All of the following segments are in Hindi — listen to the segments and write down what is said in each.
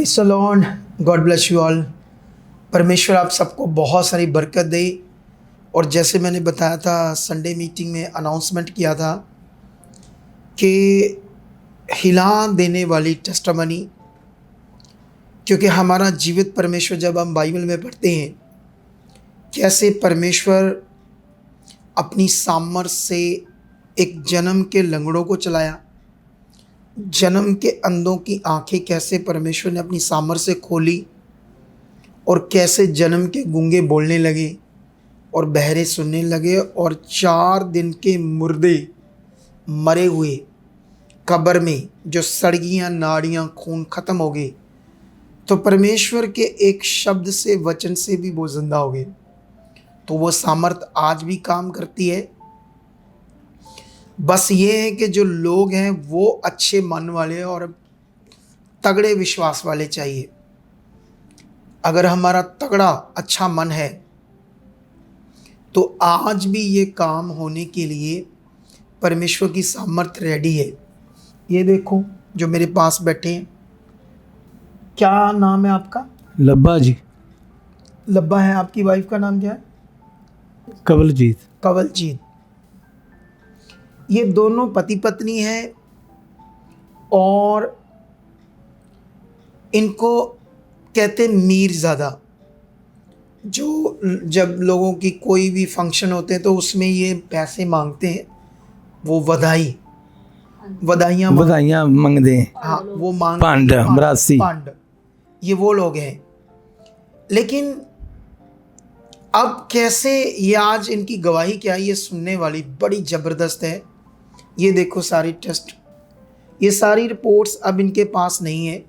Praise the Lord, God bless you all. परमेश्वर आप सबको बहुत सारी बरकत दे। और जैसे मैंने बताया था संडे मीटिंग में अनाउंसमेंट किया था कि हिला देने वाली टेस्टिमनी, क्योंकि हमारा जीवित परमेश्वर जब हम बाइबल में पढ़ते हैं कैसे परमेश्वर अपनी सामर्थ्य से एक जन्म के लंगड़ों को चलाया, जन्म के अंधों की आंखें कैसे परमेश्वर ने अपनी सामर्थ्य से खोली, और कैसे जन्म के गूंगे बोलने लगे और बहरे सुनने लगे, और 4 दिन के मुर्दे मरे हुए कब्र में जो सड़गियाँ नाड़ियाँ खून ख़त्म हो गए, तो परमेश्वर के एक शब्द से वचन से भी वो जिंदा हो गए। तो वो सामर्थ आज भी काम करती है। बस ये है कि जो लोग हैं वो अच्छे मन वाले और तगड़े विश्वास वाले चाहिए। अगर हमारा तगड़ा अच्छा मन है तो आज भी ये काम होने के लिए परमेश्वर की सामर्थ्य रेडी है। ये देखो जो मेरे पास बैठे हैं, क्या नाम है आपका? लब्बा जी। लब्बा है। आपकी वाइफ का नाम क्या है? कवलजीत। कवलजीत। ये दोनों पति पत्नी हैं और इनको कहते हैं मीरज़ादा। जो जब लोगों की कोई भी फंक्शन होते हैं तो उसमें ये पैसे मांगते हैं, वो बधाइयाँ मंगते हैं। हाँ, वो मांग पांड मरासी पांड, ये वो लोग हैं। लेकिन अब कैसे ये आज इनकी गवाही क्या है, ये सुनने वाली बड़ी ज़बरदस्त है। ये देखो सारी टेस्ट, ये सारी रिपोर्ट्स अब इनके पास नहीं है।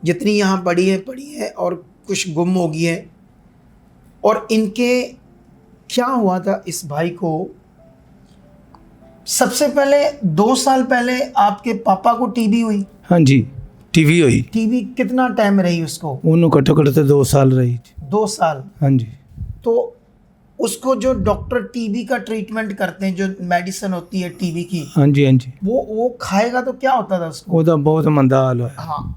जितनी यहाँ पड़ी है और कुछ गुम हो गई है। और इनके क्या हुआ था इस भाई को, सबसे पहले 2 साल पहले आपके पापा को टीबी हुई। हाँ जी, टीवी हुई। टीबी कितना टाइम रही उसको? उन्होंने कटो कटो 2 साल रही। 2 साल। हाँ जी। तो उसको जो डॉक्टर टीबी का ट्रीटमेंट करते हैं, जो मेडिसिन होती है टीबी की, हाँ जी। हाँ जी। वो खाएगा तो क्या होता था उसको? वो तो बहुत मंदा हाल है। हाँ,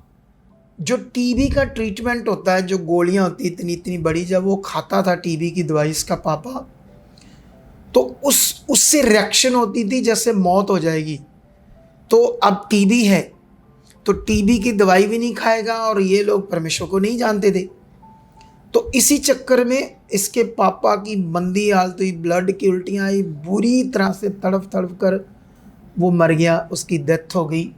जो टीबी का ट्रीटमेंट होता है, जो गोलियां होती है इतनी इतनी बड़ी, जब वो खाता था टीबी की दवाई इसका पापा, तो उससे रिएक्शन होती थी जैसे मौत हो जाएगी। तो अब टीबी है तो टीबी की दवाई भी नहीं खाएगा, और ये लोग परमेश्वर को नहीं जानते थे। तो इसी चक्कर में इसके पापा की मंदी हालत हुई, ब्लड की उल्टियाँ आई, बुरी तरह से तड़प तड़प कर वो मर गया, उसकी डेथ हो गई।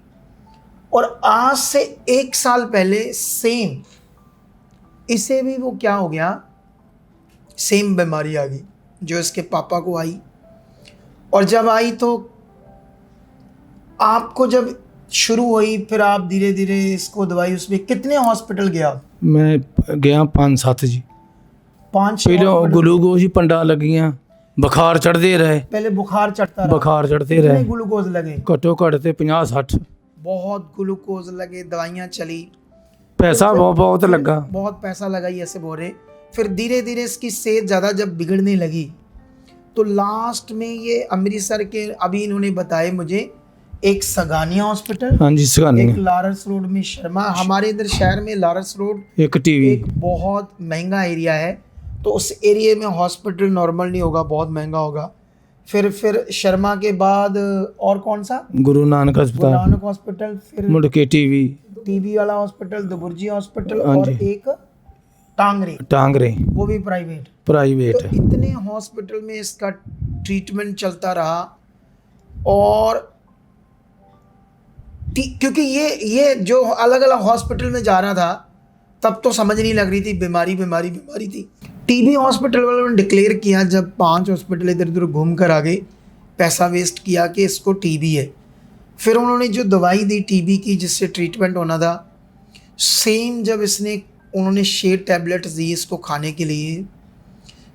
और आज से 1 साल पहले सेम इसे भी वो क्या हो गया, सेम बीमारी आ गई जो इसके पापा को आई। और जब आई तो आपको जब शुरू हुई, फिर आप धीरे धीरे इसको दवाई, उसमें कितने हॉस्पिटल गया? मैं गया 5-7 जी। 5 पहले ग्लूकोज ही पंडा लगियां, बुखार चढ़ते रहे। पहले बुखार चढ़ता रहा। बुखार चढ़ते कितने रहे। ग्लूकोज लगे? कटो कटते 50-60। बहुत ग्लूकोज लगे, दवाइयाँ चली, पैसा बहुत लगा। बहुत पैसा लगा, ये ऐसे बोल रहे। फिर धीरे धीरे इसकी सेहत ज़्यादा जब बिगड़ने लगी तो लास्ट में ये अमृतसर के, अभी इन्होंने बताया मुझे, एक सगानिया हॉस्पिटल, हाँ जी, सगानिया, एक लारस रोड में शर्मा, हमारे इधर शहर में लारस रोड एक टीवी, एक बहुत महंगा एरिया है। तो उस एरिया में हॉस्पिटल नॉर्मल नहीं होगा, बहुत महंगा होगा। फिर शर्मा के बाद और कौन सा? गुरु नानक अस्पताल, गुरु नानक हॉस्पिटल, फिर मुड़ के टीवी वाला हॉस्पिटल, दुबुर्जी हॉस्पिटल, हाँ और जी, एक टांगरे, वो भी प्राइवेट। तो इतने हॉस्पिटल में इसका ट्रीटमेंट चलता रहा। और क्योंकि ये जो अलग अलग हॉस्पिटल में जा रहा था तब तो समझ नहीं लग रही थी, बीमारी थी। टीबी हॉस्पिटल वालों ने डिक्लेयर किया, जब 5 हॉस्पिटल इधर उधर घूम कर आ गए, पैसा वेस्ट किया कि इसको टीबी है। फिर उन्होंने जो दवाई दी टीबी की जिससे ट्रीटमेंट होना था, सेम जब उन्होंने 6 टैबलेट्स दी इसको खाने के लिए,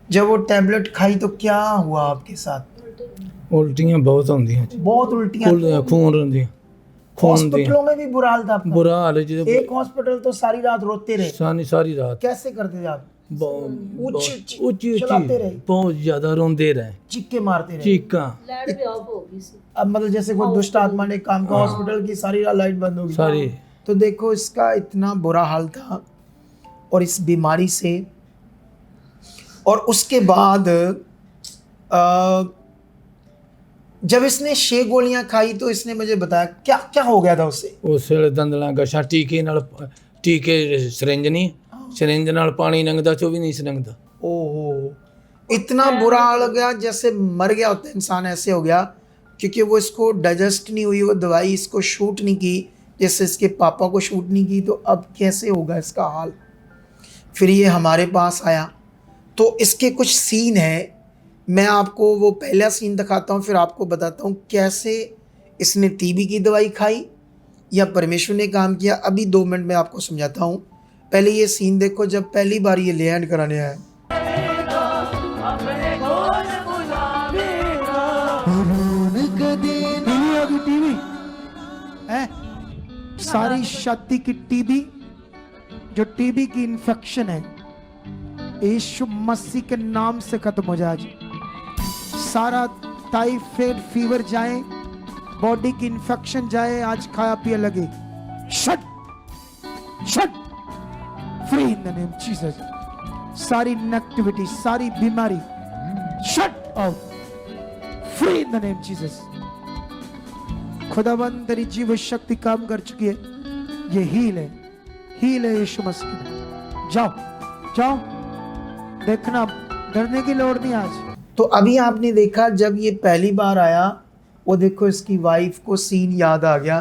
जब वो टैबलेट खाई तो क्या हुआ आपके साथ? उल्टियाँ बहुत होंदियां, बहुत उल्टियाँ, खून होंदियां। हॉस्पिटलों में भी बुरा हाल था आपका? बुरा हाल है जी। एक हॉस्पिटल तो सारी रात रोते रहे। सारी रात कैसे करते थे आप? ऊंची चलाते रहे, बहुत ज्यादा रोंदे रहे, चिक्के मारते रहे। चीखा। अब मतलब जैसे कोई दुष्ट आत्मा ने काम का, हॉस्पिटल की सारी रात लाइट बंद होगी, सारी तो देखो इसका इतना बुरा हाल था और इस बीमारी से, और उसके बाद जब इसने 6 गोलियां खाई तो इसने मुझे बताया क्या क्या हो गया था उससे। ਉਸ ਵੇਲੇ ਦੰਦਲਾਂ ਗਸ਼ਾਂ ਟੀਕੇ ਸਿਰਿੰਜ ਨਹੀਂ, ਸਿਰਿੰਜ ਨਾਲ ਪਾਣੀ ਲੰਘਦਾ 24 ਨਹੀਂ ਲੰਘਦਾ। ओहो, इतना बुरा हाल हो गया जैसे मर गया होता है इंसान, ऐसे हो गया, क्योंकि वो इसको डाइजेस्ट नहीं हुई, वो दवाई इसको शूट नहीं की जैसे इसके पापा को शूट नहीं की। तो अब कैसे होगा इसका हाल। फिर ये हमारे पास आया तो इसके कुछ सीन है, मैं आपको वो पहला सीन दिखाता हूँ, फिर आपको बताता हूँ कैसे इसने टीबी की दवाई खाई या परमेश्वर ने काम किया। अभी 2 मिनट में आपको समझाता हूँ। पहले ये सीन देखो, जब पहली बार ये लैंड कराने आया। टीबी है, सारी छाती की टीबी, जो टीबी की इन्फेक्शन है यीशु मसीह के नाम से खत्म हो जाए। सारा टाइफाइड फीवर जाए, बॉडी की इन्फेक्शन जाए, आज खाया पिया लगे। Shut shut free in the name Jesus. सारी नेगेटिविटी, सारी बीमारी shut out, free in the name Jesus. खुदावंद तेरी जीव शक्ति काम कर चुकी है, ये हील है यीशु मसीह। जाओ जाओ, देखना डरने की लोड़ नहीं आज। तो अभी आपने देखा जब ये पहली बार आया, वो देखो इसकी वाइफ को सीन याद आ गया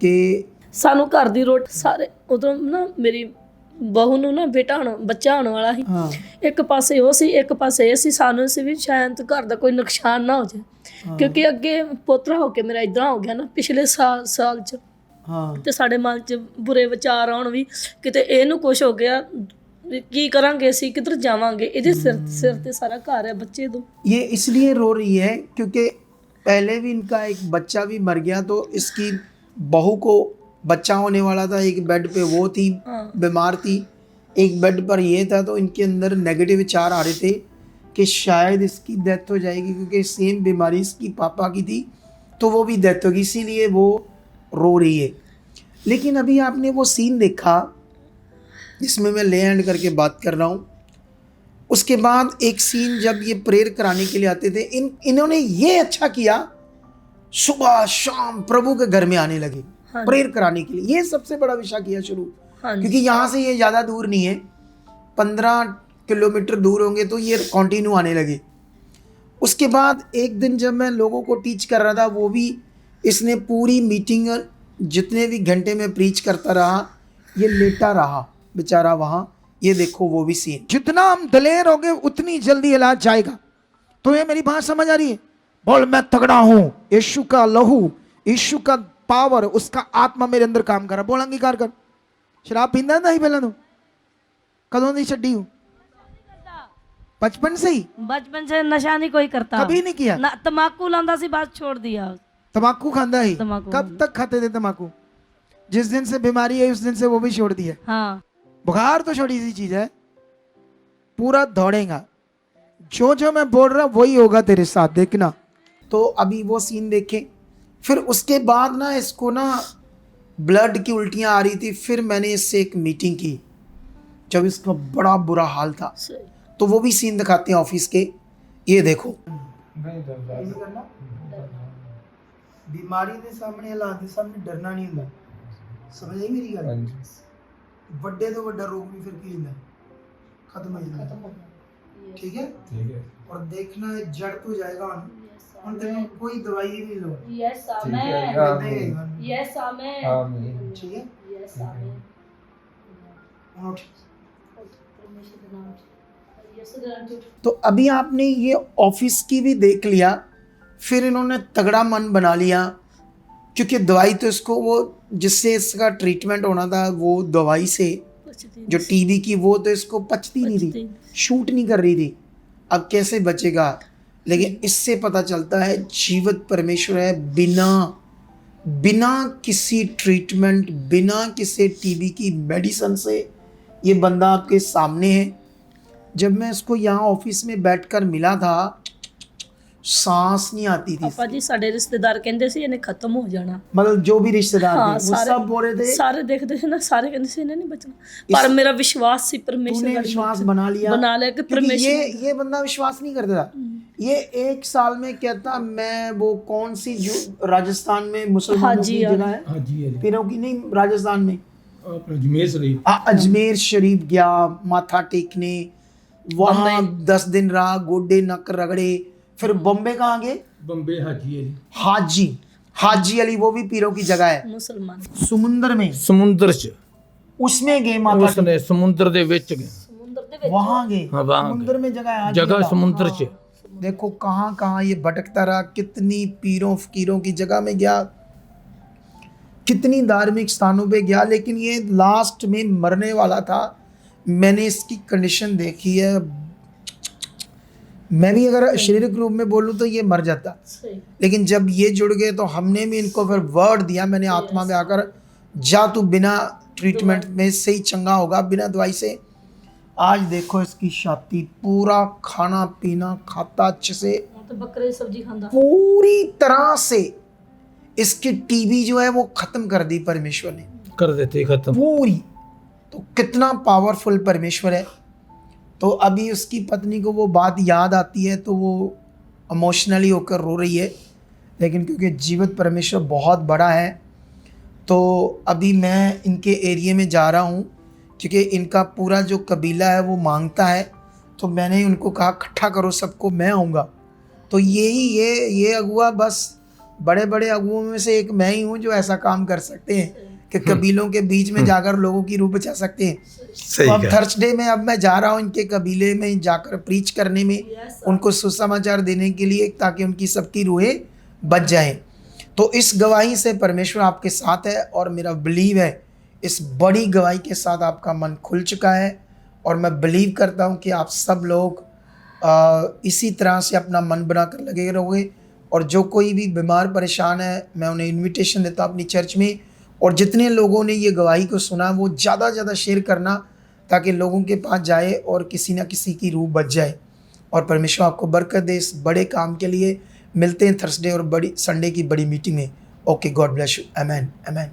कि ਸਾਨੂੰ ਘਰ ਦੀ ਰੋਟੀ ਸਾਰੇ ਉਦੋਂ ਨਾ ਮੇਰੀ ਬਹੂ ਨੂੰ ਨਾ ਬੱਚਾ ਹੋਣ ਵਾਲਾ ਸੀ। हाँ ਇੱਕ ਪਾਸੇ ਉਹ ਸੀ, ਇੱਕ ਪਾਸੇ ਇਹ ਸੀ। ਸਾਨੂੰ ਸੀ ਵੀ ਸ਼ਾਇਦ ਘਰ ਦਾ ਕੋਈ ਨੁਕਸਾਨ ਨਾ ਹੋ ਜਾਏ, ਕਿਉਂਕਿ ਅੱਗੇ ਪੋਤਰਾ ਹੋ ਕੇ ਮੇਰਾ ਇਦਾਂ ਹੋ ਗਿਆ ਨਾ ਪਿਛਲੇ ਸਾਲ ਚ। हाँ ਤੇ ਸਾਡੇ ਮਨ ਚ ਬੁਰੇ ਵਿਚਾਰ ਆਉਣ ਵੀ, ਕਿਤੇ ਇਹਨੂੰ ਕੁਝ ਹੋ ਗਿਆ ਵੀ ਕੀ ਕਰਾਂਗੇ ਅਸੀਂ, ਕਿੱਧਰ ਜਾਵਾਂਗੇ। ਇਹਦੇ ਸਿਰ ਤੇ ਸਾਰਾ ਘਰ ਹੈ ਬੱਚੇ ਤੋਂ। ये इसलिए रो रही है क्योंकि पहले भी इनका एक बच्चा भी मर गया, तो इसकी बहू को बच्चा होने वाला था, एक बेड पे वो थी, बीमार थी, एक बेड पर ये था। तो इनके अंदर नेगेटिव विचार आ रहे थे कि शायद इसकी डेथ हो जाएगी, क्योंकि सेम बीमारी इसकी पापा की थी, तो वो भी डेथ होगी, इसीलिए वो रो रही है। लेकिन अभी आपने वो सीन देखा जिसमें मैं ले एंड करके बात कर रहा हूँ। उसके बाद एक सीन जब ये प्रेयर कराने के लिए आते थे, इन्होंने ये अच्छा किया, सुबह शाम प्रभु के घर में आने लगे प्रेयर कराने के लिए। ये सबसे बड़ा विषय किया शुरू, क्योंकि यहाँ से ये ज़्यादा दूर नहीं है, 15 किलोमीटर दूर होंगे, तो ये कंटिन्यू आने लगे। उसके बाद एक दिन जब मैं लोगों को टीच कर रहा था, वो भी इसने पूरी मीटिंग जितने भी घंटे में प्रीच करता रहा, ये लेटा रहा बेचारा वहाँ। ये देखो वो भी सीन। जितना हम दलेर होंगे उतनी जल्दी इलाज जाएगा। तो ये मेरी बात समझ आ रही है? बोल मैं तगड़ा हूँ, यीशु का लहू, यीशु का पावर, उसका आत्मा मेरे अंदर काम कर रहा। बोल अंगीकार कर। शराब पींदा नहीं पहला तू कदों नहीं छड्डी हूँ? बचपन से ही? बचपन से नशा नहीं कोई करता, कभी नहीं किया? ना तम्बाकू लांदा सी, बात छोड़ दिया। तम्बाकू खांदा ही? तम्बाकू। कब तक खाते थे तम्बाकू? जिस दिन से बीमारी है उस दिन से वो भी छोड़ दिया। हाँ, बुखार तो छोटी सी चीज है, पूरा दौड़ेगा। जो जो मैं बोल रहा वही होगा तेरे साथ, देखना। तो अभी वो सीन देखें। फिर उसके बाद ना इसको ना ब्लड की उल्टियाँ आ रही थी। फिर मैंने इससे एक मीटिंग की जब इसका बड़ा बुरा हाल था, सही। तो वो भी सीन दिखाते हैं ऑफिस के। ये देखो, बीमारी के सामने, हालात के सामने डरना नहीं होता। समझ आई मेरी गल? ਵੱਡੇ ਤੋਂ ਵੱਡਾ ਰੋਗ ਵੀ ਫਿਰ ਕੀ ਹੁੰਦਾ, खत्म हो जाता। ठीक है, और देखना है जड़ तो जाएगा हम तेरे कोई दवाई ही नहीं लो। यस आमीन, यस आमीन, ठीक है। यस आमीन। उठ। तो अभी आपने ये ऑफिस की भी देख लिया। फिर इन्होंने तगड़ा मन बना लिया, क्योंकि दवाई तो इसको वो जिससे इसका ट्रीटमेंट होना था वो दवाई से, जो टीबी की, वो तो इसको पचती नहीं थी, शूट नहीं कर रही थी। अब कैसे बचेगा? लेकिन इससे पता चलता है जीवित परमेश्वर है। बिना किसी ट्रीटमेंट, बिना किसी टीबी की मेडिसिन से ये बंदा आपके सामने है। जब मैं इसको यहाँ ऑफिस में बैठकर मिला था, सांस नहीं आती थी। ਪਾਪਾ ਜੀ ਸਾਡੇ ਰਿਸ਼ਤੇਦਾਰ ਕਹਿੰਦੇ ਸੀ ਇਹਨੇ ਖਤਮ ਹੋ ਜਾਣਾ। मतलब जो भी रिश्तेदार थे हाँ, वो सारे- सब बोल रहे थे ਸਾਰੇ ਦੇਖਦੇ ਸੀ ਨਾ, ਸਾਰੇ ਕਹਿੰਦੇ ਸੀ ਇਹਨੇ ਨਹੀਂ ਬਚਣਾ, ਪਰ ਮੇਰਾ ਵਿਸ਼ਵਾਸ ਸੀ परमेश्वर तूने पर। विश्वास बना लिया बना लिया कि क्योंकि परमेश्वर ये बंदा विश्वास नहीं करता था। ये 1 साल में कहता मैं वो कौन सी जो राजस्थान में मुसलमानों हाजी की वाली। जगह है, हाजी है पीरों की नहीं, राजस्थान में अपना अजमेर शरीफ अजमेर शरीफ गया माथा टेकने, वहाँ 10 दिन रहा, गोडे नक रगड़े। फिर बॉम्बे कहाँ गए? बम्बे हाजी है हाजी, हाजी अली, वो भी पीरों की जगह है। मुसलमान समुंदर में, समुंदर च उसमें गए माथा उसने समुंदर दे विच गए ਸਮੁੰਦਰ ਦੇ टेकने, वहाँ गए। हाँ, वहाँ समुंदर में जगह है हाजी जगह अला। समुंदर च देखो कहाँ कहाँ ये भटकता रहा, कितनी पीरों फकीरों की जगह में गया, कितनी धार्मिक स्थानों पे गया, लेकिन ये लास्ट में मरने वाला था। मैंने इसकी कंडीशन देखी है, मैं भी अगर शारीरिक रूप में बोलूँ तो ये मर जाता, ਸਹੀ लेकिन जब ये जुड़ गए तो हमने भी इनको फिर वर्ड दिया, मैंने आत्मा में आकर, जा तू बिना ट्रीटमेंट में से ही चंगा होगा, बिना दवाई से। आज देखो इसकी छाती, पूरा खाना पीना खाता अच्छे से, ਹੁਣ ਤਾਂ ਬੱਕਰੇ ਦੀ सब्जी ਖਾਂਦਾ। पूरी तरह से इसकी टीबी जो है वो खत्म कर दी परमेश्वर ने, कर देते खत्म। पूरी। तो कितना पावरफुल परमेश्वर है। तो अभी उसकी पत्नी को वो बात याद आती है तो वो इमोशनली होकर रो रही है, लेकिन क्योंकि जीवित परमेश्वर बहुत बड़ा है तो अभी मैं इनके एरिया में जा रहा हूँ, क्योंकि इनका पूरा जो कबीला है वो मांगता है। तो मैंने उनको कहा इकट्ठा करो सबको, मैं आऊँगा। तो ये अगुआ, बस बड़े बड़े अगुओं में से एक मैं ही हूँ जो ऐसा काम कर सकते हैं कि कबीलों के बीच में जाकर लोगों की रूह बचा सकते हैं। तो अब थर्सडे में अब मैं जा रहा हूँ इनके कबीले में जाकर प्रीच करने में, उनको सुसमाचार देने के लिए, ताकि उनकी सबकी रूहें बच जाएं। तो इस गवाही से परमेश्वर आपके साथ है और मेरा बिलीव है इस बड़ी गवाही के साथ आपका मन खुल चुका है। और मैं बिलीव करता हूँ कि आप सब लोग इसी तरह से अपना मन बनाकर लगे रहोगे। और जो कोई भी बीमार परेशान है, मैं उन्हें इनविटेशन देता हूँ अपनी चर्च में। और जितने लोगों ने ये गवाही को सुना वो ज़्यादा से ज़्यादा शेयर करना, ताकि लोगों के पास जाए और किसी ना किसी की रूह बच जाए। और परमेश्वर आपको बरकत दे इस बड़े काम के लिए। मिलते हैं थर्सडे और बड़ी संडे की बड़ी मीटिंग में। Okay, God bless you. Amen, amen.